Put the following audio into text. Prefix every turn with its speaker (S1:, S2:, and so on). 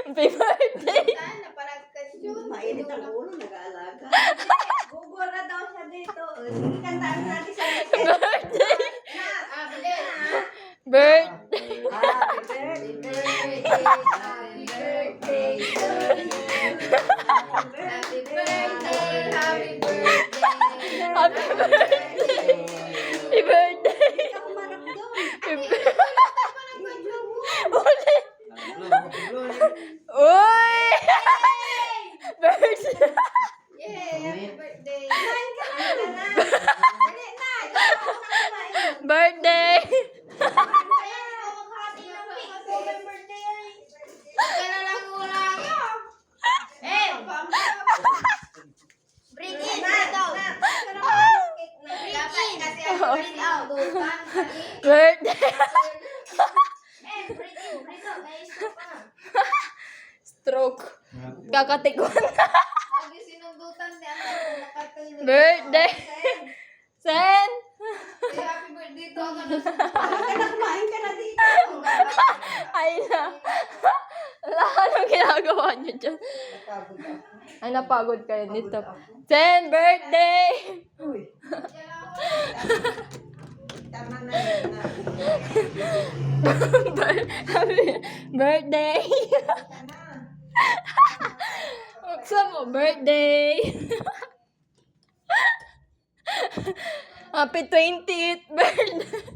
S1: Happy birthday.
S2: Mainit ang ulo, nag-aalaga. Gugura daw siya dito. Sige, kantaan natin sa
S1: Birthday.
S2: birthday.
S1: Birthday.
S2: Happy birthday. Happy birthday to you. Happy birthday. Happy birthday.
S1: Happy birthday. Happy birthday.
S2: Ikaw umarap doon.
S1: Ulit. Uy! Birthday.
S2: Yay! Happy birthday. Kumain ka na. Dali na. Ikaw ako na kumain.
S1: Birthday. Birthday. Stroke. Kakatikon. Birthday. Sen.
S2: Happy birthday to kumain ka na dito.
S1: Ay na. Wala, anong ginagawa niyo dyan? Ay, napagod kayo dito. Sen, birthday!
S2: Uy. Tama na yun na.
S1: Birthday! Buksan mo, birthday! Happy 20th birthday!